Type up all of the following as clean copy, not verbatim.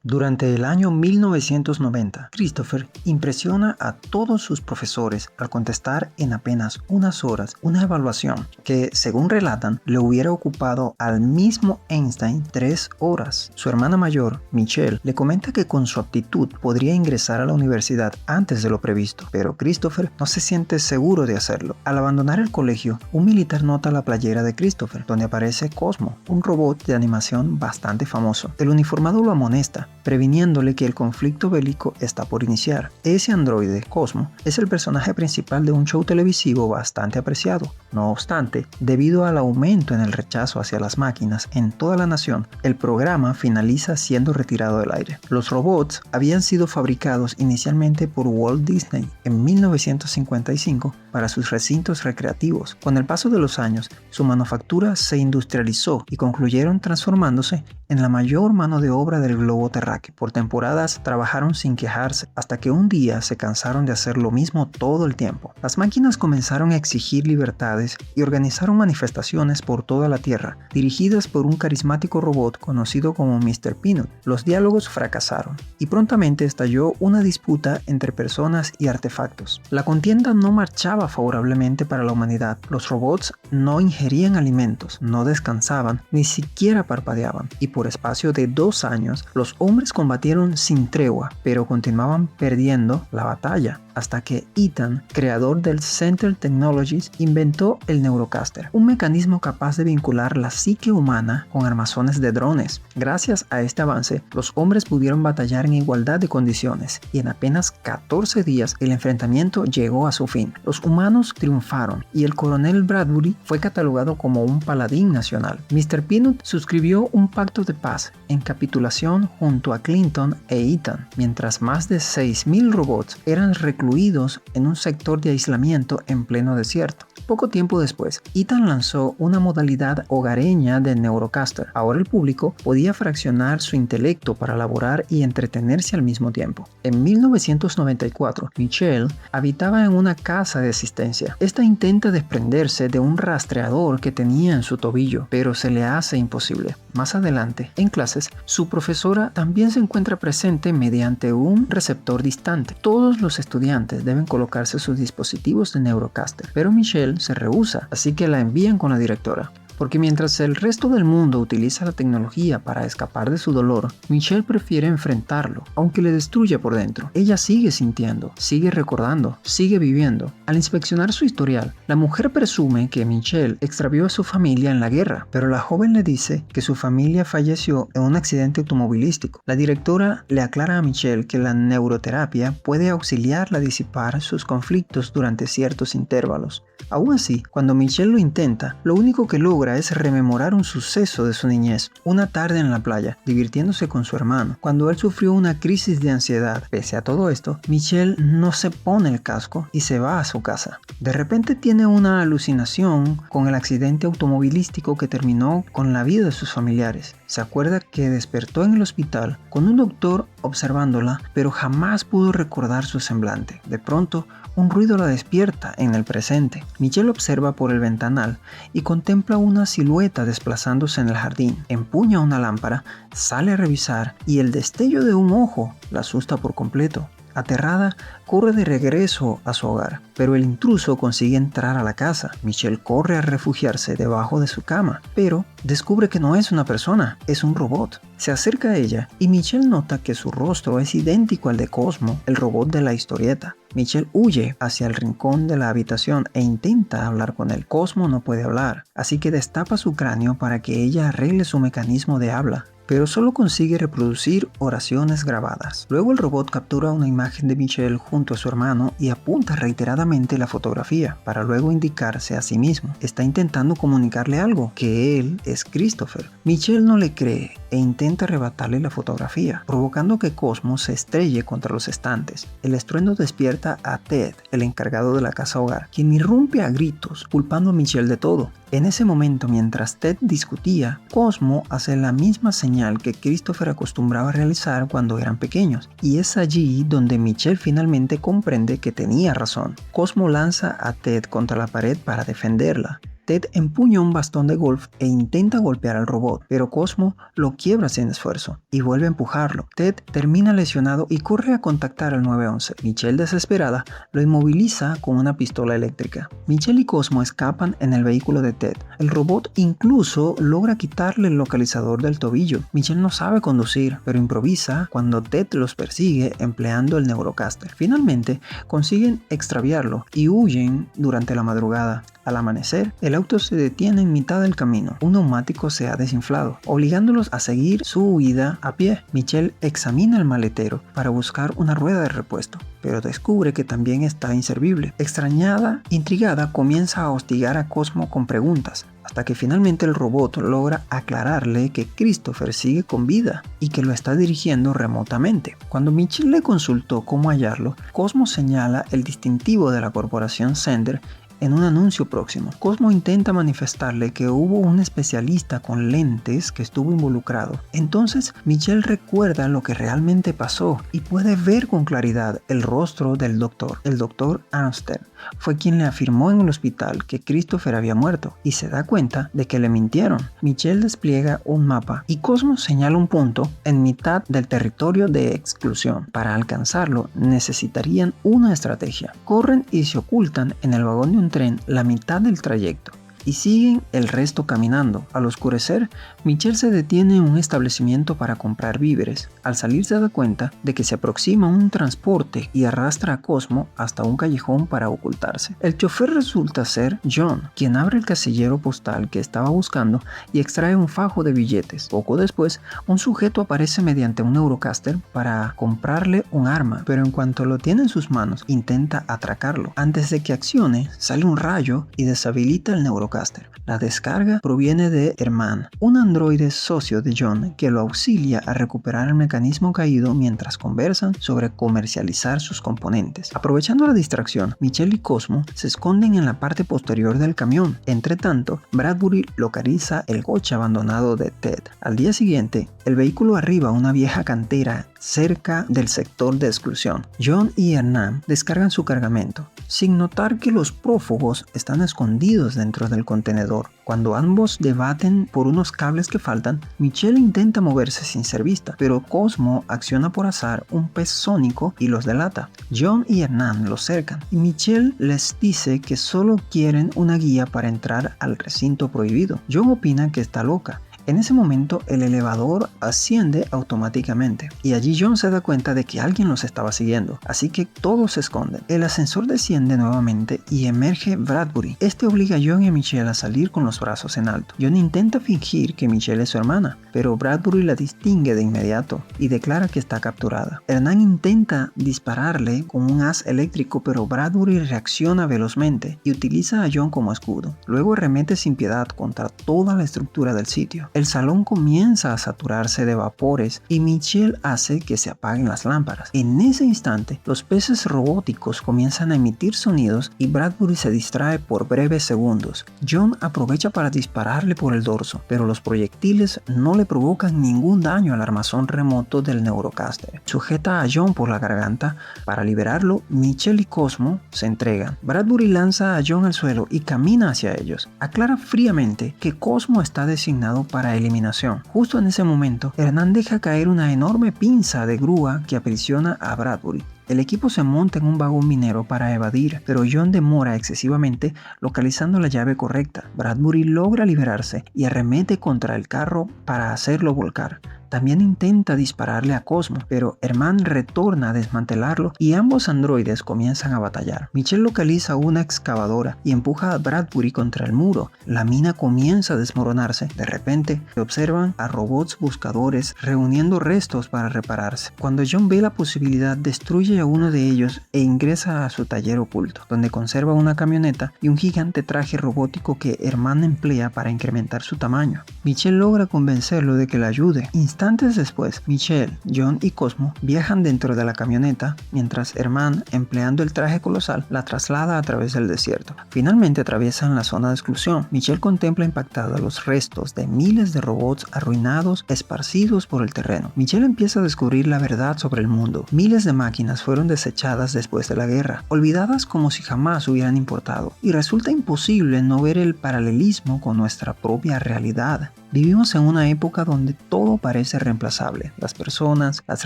Durante el año 1990, Christopher impresiona a todos sus profesores al contestar en apenas unas horas una evaluación que, según relatan, le hubiera ocupado al mismo Einstein 3 horas. Su hermana mayor, Michelle, le comenta que con su aptitud podría ingresar a la universidad antes de lo previsto, pero Christopher no se siente seguro de hacerlo. Al abandonar el colegio, un militar nota la playera de Christopher, donde aparece Cosmo, un robot de animación bastante famoso. El uniformado lo amonesta, previniéndole que el conflicto bélico está por iniciar. Ese androide, Cosmo, es el personaje principal de un show televisivo bastante apreciado. No obstante, debido al aumento en el rechazo hacia las máquinas en toda la nación, el programa finaliza siendo retirado del aire. Los robots habían sido fabricados inicialmente por Walt Disney en 1955 para sus recintos recreativos. Con el paso de los años, su manufactura se industrializó y concluyeron transformándose en la mayor mano de obra del globo terráqueo. Por temporadas trabajaron sin quejarse, hasta que un día se cansaron de hacer lo mismo todo el tiempo. Las máquinas comenzaron a exigir libertades y organizaron manifestaciones por toda la Tierra, dirigidas por un carismático robot conocido como Mr. Peanut. Los diálogos fracasaron, y prontamente estalló una disputa entre personas y artefactos. La contienda no marchaba favorablemente para la humanidad. Los robots no ingerían alimentos, no descansaban, ni siquiera parpadeaban, y por espacio de 2 años, los hombres combatieron sin tregua, pero continuaban perdiendo la batalla, hasta que Ethan, creador del Center Technologies, inventó el Neurocaster, un mecanismo capaz de vincular la psique humana con armazones de drones. Gracias a este avance, los hombres pudieron batallar en igualdad de condiciones, y en apenas 14 días el enfrentamiento llegó a su fin. Los humanos triunfaron, y el coronel Bradbury fue catalogado como un paladín nacional. Mr. Peanut suscribió un pacto de paz en capitulación junto a Clinton e Ethan, mientras más de 6.000 robots eran recluidos en un sector de aislamiento en pleno desierto. Poco tiempo después, Ethan lanzó una modalidad hogareña del Neurocaster. Ahora el público podía fraccionar su intelecto para laborar y entretenerse al mismo tiempo. En 1994, Michelle habitaba en una casa de asistencia. Esta intenta desprenderse de un rastreador que tenía en su tobillo, pero se le hace imposible. Más adelante, en clases, su profesora también se encuentra presente mediante un receptor distante. Todos los estudiantes deben colocarse sus dispositivos de Neurocaster, pero Michelle se rehúsa, así que la envían con la directora. Porque mientras el resto del mundo utiliza la tecnología para escapar de su dolor, Michelle prefiere enfrentarlo, aunque le destruya por dentro. Ella sigue sintiendo, sigue recordando, sigue viviendo. Al inspeccionar su historial, la mujer presume que Michelle extravió a su familia en la guerra, pero la joven le dice que su familia falleció en un accidente automovilístico. La directora le aclara a Michelle que la neuroterapia puede auxiliarla a disipar sus conflictos durante ciertos intervalos. Aún así, cuando Michelle lo intenta, lo único que logra es rememorar un suceso de su niñez, una tarde en la playa, divirtiéndose con su hermano, cuando él sufrió una crisis de ansiedad. Pese a todo esto, Michelle no se pone el casco y se va a su casa. De repente tiene una alucinación con el accidente automovilístico que terminó con la vida de sus familiares. Se acuerda que despertó en el hospital con un doctor observándola, pero jamás pudo recordar su semblante. De pronto, un ruido la despierta en el presente. Michelle observa por el ventanal y contempla una silueta desplazándose en el jardín. Empuña una lámpara, sale a revisar y el destello de un ojo la asusta por completo. Aterrada, corre de regreso a su hogar, pero el intruso consigue entrar a la casa. Michelle corre a refugiarse debajo de su cama, pero descubre que no es una persona, es un robot. Se acerca a ella y Michelle nota que su rostro es idéntico al de Cosmo, el robot de la historieta. Michelle huye hacia el rincón de la habitación e intenta hablar con él. Cosmo no puede hablar, así que destapa su cráneo para que ella arregle su mecanismo de habla, pero solo consigue reproducir oraciones grabadas. Luego el robot captura una imagen de Michelle junto a su hermano y apunta reiteradamente la fotografía, para luego indicarse a sí mismo. Está intentando comunicarle algo, que él es Christopher. Michelle no le cree e intenta arrebatarle la fotografía, provocando que Cosmo se estrelle contra los estantes. El estruendo despierta a Ted, el encargado de la casa hogar, quien irrumpe a gritos, culpando a Michelle de todo. En ese momento, mientras Ted discutía, Cosmo hace la misma señal que Christopher acostumbraba a realizar cuando eran pequeños, y es allí donde Michelle finalmente comprende que tenía razón. Cosmo lanza a Ted contra la pared para defenderla. Ted empuña un bastón de golf e intenta golpear al robot, pero Cosmo lo quiebra sin esfuerzo y vuelve a empujarlo. Ted termina lesionado y corre a contactar al 911. Michelle, desesperada, lo inmoviliza con una pistola eléctrica. Michelle y Cosmo escapan en el vehículo de Ted. El robot incluso logra quitarle el localizador del tobillo. Michelle no sabe conducir, pero improvisa cuando Ted los persigue empleando el Neurocaster. Finalmente consiguen extraviarlo y huyen durante la madrugada. Al amanecer, el auto se detiene en mitad del camino. Un neumático se ha desinflado, obligándolos a seguir su huida a pie. Michelle examina el maletero para buscar una rueda de repuesto, pero descubre que también está inservible. Extrañada, intrigada, comienza a hostigar a Cosmo con preguntas, hasta que finalmente el robot logra aclararle que Christopher sigue con vida y que lo está dirigiendo remotamente. Cuando Michelle le consultó cómo hallarlo, Cosmo señala el distintivo de la corporación Sender en un anuncio próximo. Cosmo intenta manifestarle que hubo un especialista con lentes que estuvo involucrado. Entonces Michelle recuerda lo que realmente pasó y puede ver con claridad el rostro del doctor. El doctor Armstead fue quien le afirmó en el hospital que Christopher había muerto y se da cuenta de que le mintieron. Michelle despliega un mapa y Cosmo señala un punto en mitad del territorio de exclusión. Para alcanzarlo necesitarían una estrategia. Corren y se ocultan en el vagón de un tren la mitad del trayecto y siguen el resto caminando. Al oscurecer, Michelle se detiene en un establecimiento para comprar víveres. Al salir se da cuenta de que se aproxima un transporte y arrastra a Cosmo hasta un callejón para ocultarse. El chofer resulta ser John, quien abre el casillero postal que estaba buscando y extrae un fajo de billetes. Poco después, un sujeto aparece mediante un Neurocaster para comprarle un arma, pero en cuanto lo tiene en sus manos, intenta atracarlo. Antes de que accione, sale un rayo y deshabilita el Neurocaster. La descarga proviene de Herman, un androide socio de John que lo auxilia a recuperar el mecanismo caído mientras conversan sobre comercializar sus componentes. Aprovechando la distracción, Michelle y Cosmo se esconden en la parte posterior del camión. Entre tanto, Bradbury localiza el coche abandonado de Ted. Al día siguiente, el vehículo arriba a una vieja cantera cerca del sector de exclusión. John y Hernán descargan su cargamento, sin notar que los prófugos están escondidos dentro del contenedor. Cuando ambos debaten por unos cables que faltan, Michelle intenta moverse sin ser vista, pero Cosmo acciona por azar un pez sónico y los delata. John y Hernán los cercan y Michelle les dice que solo quieren una guía para entrar al recinto prohibido. John opina que está loca. En ese momento el elevador asciende automáticamente y allí John se da cuenta de que alguien los estaba siguiendo, así que todos se esconden. El ascensor desciende nuevamente y emerge Bradbury. Este obliga a John y a Michelle a salir con los brazos en alto. John intenta fingir que Michelle es su hermana, pero Bradbury la distingue de inmediato y declara que está capturada. Hernán intenta dispararle con un haz eléctrico, pero Bradbury reacciona velozmente y utiliza a John como escudo. Luego arremete sin piedad contra toda la estructura del sitio. El salón comienza a saturarse de vapores y Michelle hace que se apaguen las lámparas. En ese instante, los peces robóticos comienzan a emitir sonidos y Bradbury se distrae por breves segundos. John aprovecha para dispararle por el dorso, pero los proyectiles no le provocan ningún daño al armazón remoto del Neurocaster. Sujeta a John por la garganta. Para liberarlo, Michelle y Cosmo se entregan. Bradbury lanza a John al suelo y camina hacia ellos. Aclara fríamente que Cosmo está designado para eliminación. Justo en ese momento, Hernán deja caer una enorme pinza de grúa que aprisiona a Bradbury. El equipo se monta en un vagón minero para evadir, pero John demora excesivamente localizando la llave correcta. Bradbury logra liberarse y arremete contra el carro para hacerlo volcar. También intenta dispararle a Cosmo, pero Herman retorna a desmantelarlo y ambos androides comienzan a batallar. Michelle localiza una excavadora y empuja a Bradbury contra el muro. La mina comienza a desmoronarse. De repente, se observan a robots buscadores reuniendo restos para repararse. Cuando John ve la posibilidad, destruye a uno de ellos e ingresa a su taller oculto, donde conserva una camioneta y un gigante traje robótico que Herman emplea para incrementar su tamaño. Michelle logra convencerlo de que la ayude. Instantes después, Michelle, John y Cosmo viajan dentro de la camioneta mientras Herman, empleando el traje colosal, la traslada a través del desierto. Finalmente atraviesan la zona de exclusión. Michelle contempla impactada los restos de miles de robots arruinados esparcidos por el terreno. Michelle empieza a descubrir la verdad sobre el mundo. Miles de máquinas fueron desechadas después de la guerra, olvidadas como si jamás hubieran importado, y resulta imposible no ver el paralelismo con nuestra propia realidad. Vivimos en una época donde todo parece reemplazable. Las personas, las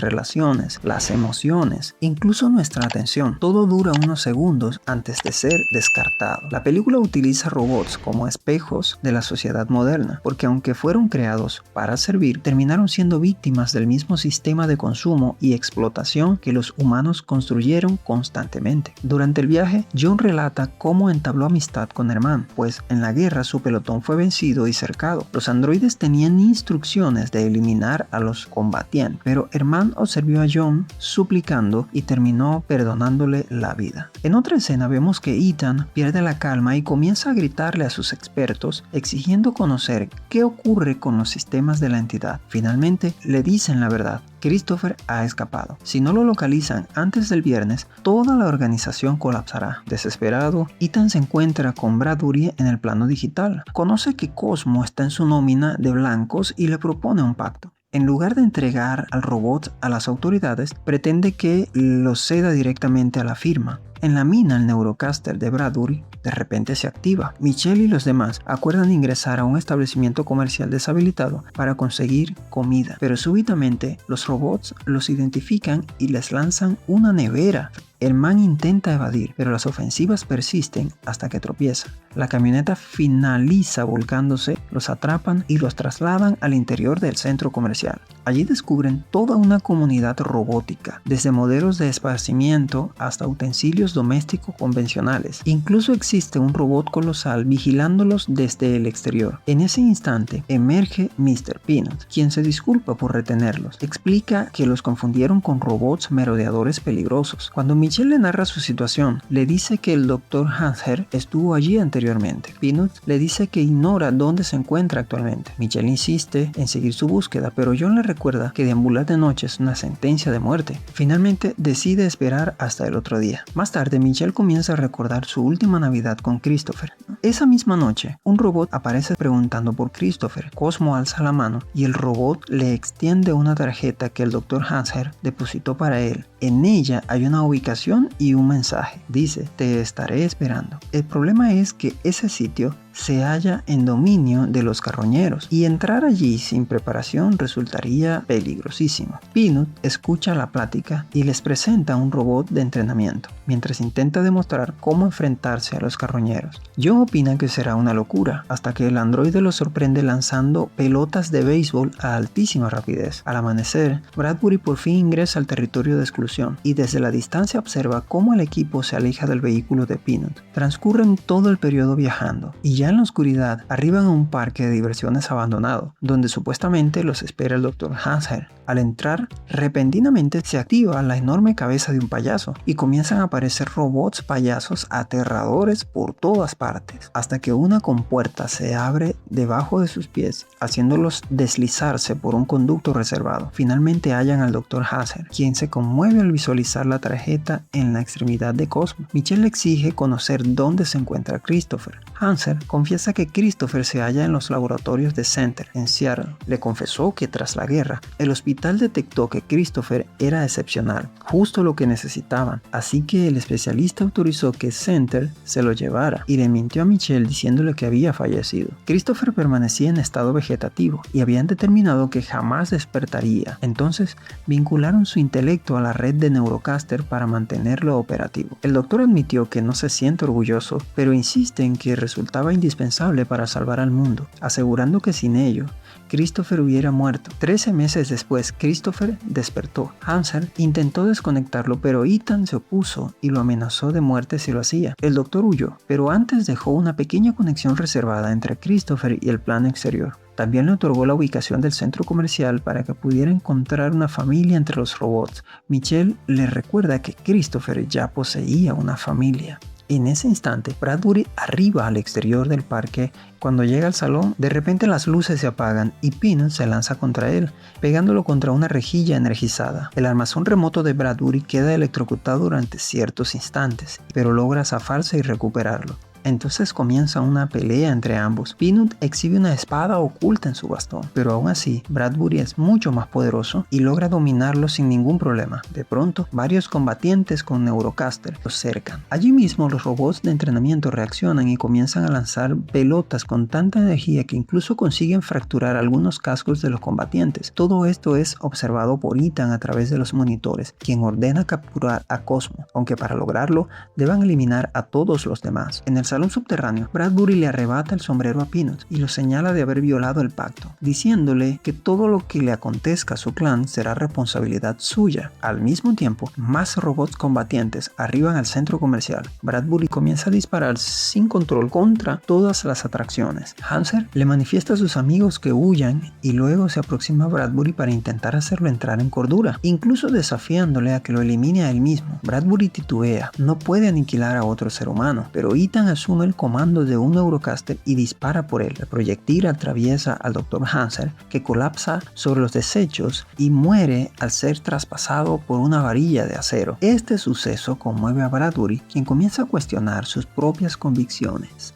relaciones, las emociones, incluso nuestra atención. Todo dura unos segundos antes de ser descartado. La película utiliza robots como espejos de la sociedad moderna, porque aunque fueron creados para servir, terminaron siendo víctimas del mismo sistema de consumo y explotación que los humanos construyeron constantemente. Durante el viaje, John relata cómo entabló amistad con Herman, pues en la guerra su pelotón fue vencido y cercado. Los androides tenían instrucciones de eliminar a los combatientes, pero Herman observó a John suplicando y terminó perdonándole la vida. En otra escena vemos que Ethan pierde la calma y comienza a gritarle a sus expertos exigiendo conocer qué ocurre con los sistemas de la entidad. Finalmente le dicen la verdad. Christopher ha escapado. Si no lo localizan antes del viernes, toda la organización colapsará. Desesperado, Ethan se encuentra con Bradbury en el plano digital. Conoce que Cosmo está en su nómina de blancos y le propone un pacto. En lugar de entregar al robot a las autoridades, pretende que lo ceda directamente a la firma. En la mina, el Neurocaster de Bradbury de repente se activa. Michelle y los demás acuerdan ingresar a un establecimiento comercial deshabilitado para conseguir comida, pero súbitamente los robots los identifican y les lanzan una nevera. Herman intenta evadir, pero las ofensivas persisten hasta que tropieza. La camioneta finaliza volcándose, los atrapan y los trasladan al interior del centro comercial. Allí descubren toda una comunidad robótica, desde modelos de esparcimiento hasta utensilios domésticos convencionales. Incluso existe un robot colosal vigilándolos desde el exterior. En ese instante emerge Mr. Peanut, quien se disculpa por retenerlos. Explica que los confundieron con robots merodeadores peligrosos. Cuando Michelle le narra su situación, le dice que el Dr. Hanser estuvo allí anteriormente. Peanut le dice que ignora dónde se encuentra actualmente. Michelle insiste en seguir su búsqueda, pero John le recuerda que deambular de noche es una sentencia de muerte. Finalmente decide esperar hasta el otro día. Más tarde, Michelle comienza a recordar su última Navidad con Christopher. Esa misma noche, un robot aparece preguntando por Christopher. Cosmo alza la mano y el robot le extiende una tarjeta que el Dr. Hanser depositó para él. En ella hay una ubicación y un mensaje. Dice: te estaré esperando. El problema es que ese sitio se halla en dominio de los carroñeros y entrar allí sin preparación resultaría peligrosísimo. Peanut escucha la plática y les presenta un robot de entrenamiento mientras intenta demostrar cómo enfrentarse a los carroñeros. John opina que será una locura hasta que el androide lo sorprende lanzando pelotas de béisbol a altísima rapidez. Al amanecer, Bradbury por fin ingresa al territorio de exclusión y desde la distancia observa cómo el equipo se aleja del vehículo de Peanut. Transcurren todo el periodo viajando y ya en la oscuridad arriban a un parque de diversiones abandonado, donde supuestamente los espera el Dr. Hanser. Al entrar, repentinamente se activa la enorme cabeza de un payaso y comienzan a aparecer robots payasos aterradores por todas partes, hasta que una compuerta se abre debajo de sus pies, haciéndolos deslizarse por un conducto reservado. Finalmente hallan al Dr. Hanser, quien se conmueve al visualizar la tarjeta en la extremidad de Cosmo. Michelle le exige conocer dónde se encuentra Christopher. Hanser confiesa que Christopher se halla en los laboratorios de Center, en Seattle. Le confesó que tras la guerra, el hospital detectó que Christopher era excepcional, justo lo que necesitaban, así que el especialista autorizó que Center se lo llevara y le mintió a Michelle diciéndole que había fallecido. Christopher permanecía en estado vegetativo y habían determinado que jamás despertaría. Entonces, vincularon su intelecto a la red de Neurocaster para mantenerlo operativo. El doctor admitió que no se siente orgulloso, pero insiste en que resultaba indispensable para salvar al mundo, asegurando que sin ello, Christopher hubiera muerto. 13 meses después, Christopher despertó. Hanser intentó desconectarlo, pero Ethan se opuso y lo amenazó de muerte si lo hacía. El doctor huyó, pero antes dejó una pequeña conexión reservada entre Christopher y el plano exterior. También le otorgó la ubicación del centro comercial para que pudiera encontrar una familia entre los robots. Michelle le recuerda que Christopher ya poseía una familia. En ese instante, Bradbury arriba al exterior del parque. Cuando llega al salón, de repente las luces se apagan y Peanut se lanza contra él, pegándolo contra una rejilla energizada. El armazón remoto de Bradbury queda electrocutado durante ciertos instantes, pero logra zafarse y recuperarlo. Entonces comienza una pelea entre ambos. Peanut exhibe una espada oculta en su bastón, pero aún así, Bradbury es mucho más poderoso y logra dominarlo sin ningún problema. De pronto, varios combatientes con Neurocaster los cercan. Allí mismo, los robots de entrenamiento reaccionan y comienzan a lanzar pelotas con tanta energía que incluso consiguen fracturar algunos cascos de los combatientes. Todo esto es observado por Ethan a través de los monitores, quien ordena capturar a Cosmo, aunque para lograrlo deban eliminar a todos los demás. En el salón subterráneo, Bradbury le arrebata el sombrero a Peanut y lo señala de haber violado el pacto, diciéndole que todo lo que le acontezca a su clan será responsabilidad suya. Al mismo tiempo, más robots combatientes arriban al centro comercial. Bradbury comienza a disparar sin control contra todas las atracciones. Hanser le manifiesta a sus amigos que huyan y luego se aproxima a Bradbury para intentar hacerlo entrar en cordura, incluso desafiándole a que lo elimine a él mismo. Bradbury titubea, no puede aniquilar a otro ser humano, pero Ethan asume el comando de un Neurocaster y dispara por él. El proyectil atraviesa al Dr. Hanser, que colapsa sobre los desechos y muere al ser traspasado por una varilla de acero. Este suceso conmueve a Bradbury, quien comienza a cuestionar sus propias convicciones.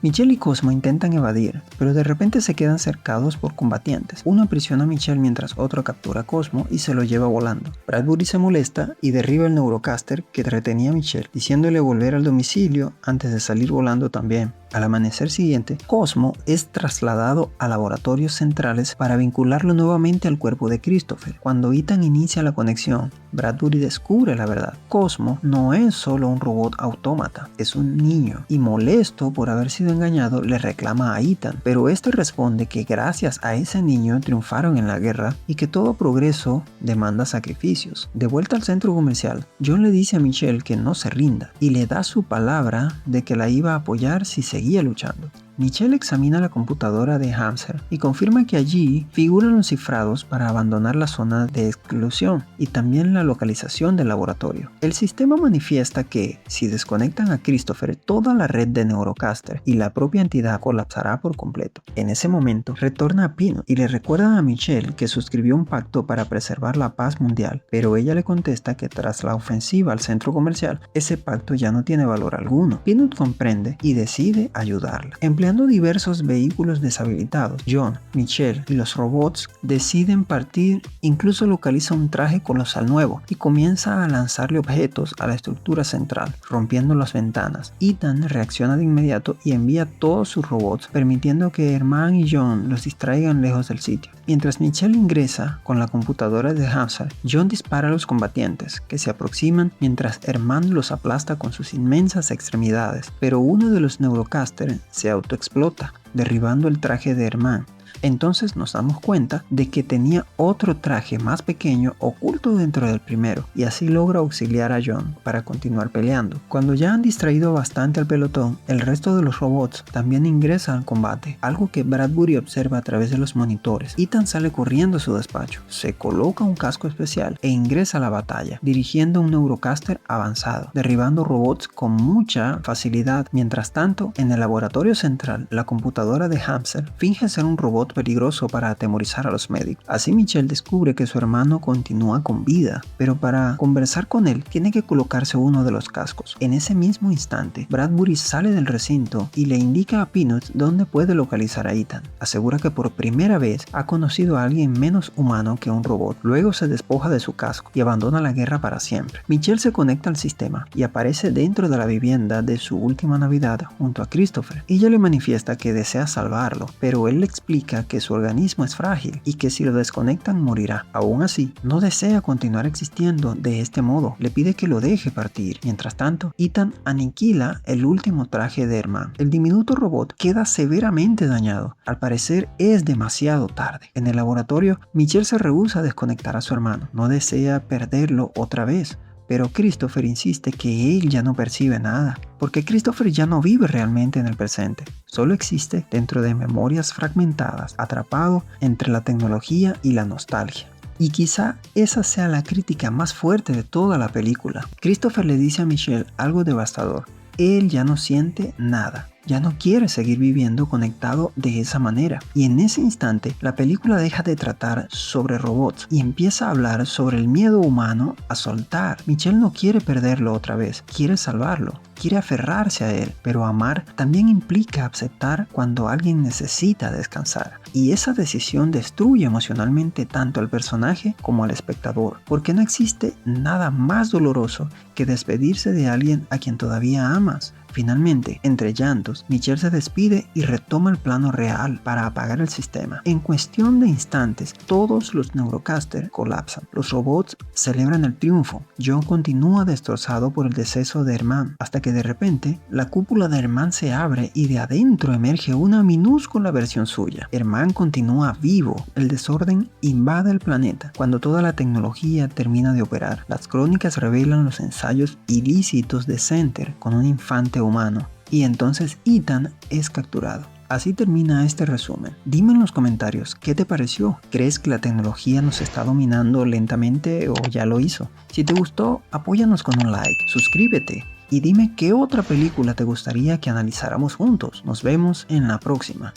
Michelle y Cosmo intentan evadir, pero de repente se quedan cercados por combatientes. Uno aprisiona a Michelle mientras otro captura a Cosmo y se lo lleva volando. Bradbury se molesta y derriba el Neurocaster que retenía a Michelle, diciéndole volver al domicilio antes de salir volando también. Al amanecer siguiente, Cosmo es trasladado a laboratorios centrales para vincularlo nuevamente al cuerpo de Christopher. Cuando Ethan inicia la conexión, Bradbury descubre la verdad. Cosmo no es solo un robot autómata, es un niño, y molesto por haber sido engañado, le reclama a Ethan, pero este responde que gracias a ese niño triunfaron en la guerra y que todo progreso demanda sacrificios. De vuelta al centro comercial, John le dice a Michelle que no se rinda y le da su palabra de que la iba a apoyar si seguía luchando. Michelle examina la computadora de Hanser y confirma que allí figuran los cifrados para abandonar la zona de exclusión y también la localización del laboratorio. El sistema manifiesta que, si desconectan a Christopher, toda la red de Neurocaster y la propia entidad colapsará por completo. En ese momento, retorna a Peanut y le recuerda a Michelle que suscribió un pacto para preservar la paz mundial, pero ella le contesta que tras la ofensiva al centro comercial, ese pacto ya no tiene valor alguno. Peanut comprende y decide ayudarla. Empleando diversos vehículos deshabilitados, John, Michelle y los robots deciden partir. Incluso localiza un traje colosal nuevo y comienza a lanzarle objetos a la estructura central, rompiendo las ventanas. Ethan reacciona de inmediato y envía todos sus robots, permitiendo que Herman y John los distraigan lejos del sitio. Mientras Michelle ingresa con la computadora de Hanser, John dispara a los combatientes, que se aproximan mientras Herman los aplasta con sus inmensas extremidades, pero uno de los Neurocaster se autoexplota, derribando el traje de Herman. Entonces nos damos cuenta de que tenía otro traje más pequeño oculto dentro del primero, y así logra auxiliar a John para continuar peleando. Cuando ya han distraído bastante al pelotón, el resto de los robots también ingresan al combate, algo que Bradbury observa a través de los monitores. Ethan sale corriendo a su despacho, se coloca un casco especial e ingresa a la batalla, dirigiendo un Neurocaster avanzado, derribando robots con mucha facilidad. Mientras tanto, en el laboratorio central, la computadora de Hanser finge ser un robot peligroso para atemorizar a los médicos. Así Michelle descubre que su hermano continúa con vida, pero para conversar con él tiene que colocarse uno de los cascos. En ese mismo instante, Bradbury sale del recinto y le indica a Peanut dónde puede localizar a Ethan. Asegura que por primera vez ha conocido a alguien menos humano que un robot. Luego se despoja de su casco y abandona la guerra para siempre. Michelle se conecta al sistema y aparece dentro de la vivienda de su última Navidad junto a Christopher. Ella le manifiesta que desea salvarlo, pero él le explica que su organismo es frágil y que si lo desconectan morirá. Aún así, no desea continuar existiendo de este modo. Le pide que lo deje partir. Mientras tanto, Ethan aniquila el último traje de Herman. El diminuto robot queda severamente dañado. Al parecer es demasiado tarde. En el laboratorio, Michelle se rehúsa a desconectar a su hermano. No desea perderlo otra vez. Pero Christopher insiste que él ya no percibe nada, porque Christopher ya no vive realmente en el presente, solo existe dentro de memorias fragmentadas, atrapado entre la tecnología y la nostalgia. Y quizá esa sea la crítica más fuerte de toda la película. Christopher le dice a Michelle algo devastador. Él ya no siente nada. Ya no quiere seguir viviendo conectado de esa manera. Y en ese instante, la película deja de tratar sobre robots y empieza a hablar sobre el miedo humano a soltar. Michelle no quiere perderlo otra vez, quiere salvarlo, quiere aferrarse a él, pero amar también implica aceptar cuando alguien necesita descansar. Y esa decisión destruye emocionalmente tanto al personaje como al espectador, porque no existe nada más doloroso que despedirse de alguien a quien todavía amas. Finalmente, entre llantos, Michelle se despide y retoma el plano real para apagar el sistema. En cuestión de instantes, todos los Neurocaster colapsan. Los robots celebran el triunfo. John continúa destrozado por el deceso de Herman, hasta que de repente, la cúpula de Herman se abre y de adentro emerge una minúscula versión suya. Herman continúa vivo. El desorden invade el planeta. Cuando toda la tecnología termina de operar, las crónicas revelan los ensayos ilícitos de Center con un infante humano, y entonces Ethan es capturado. Así termina este resumen. Dime en los comentarios qué te pareció. ¿Crees que la tecnología nos está dominando lentamente o ya lo hizo? Si te gustó, apóyanos con un like, suscríbete y dime qué otra película te gustaría que analizáramos juntos. Nos vemos en la próxima.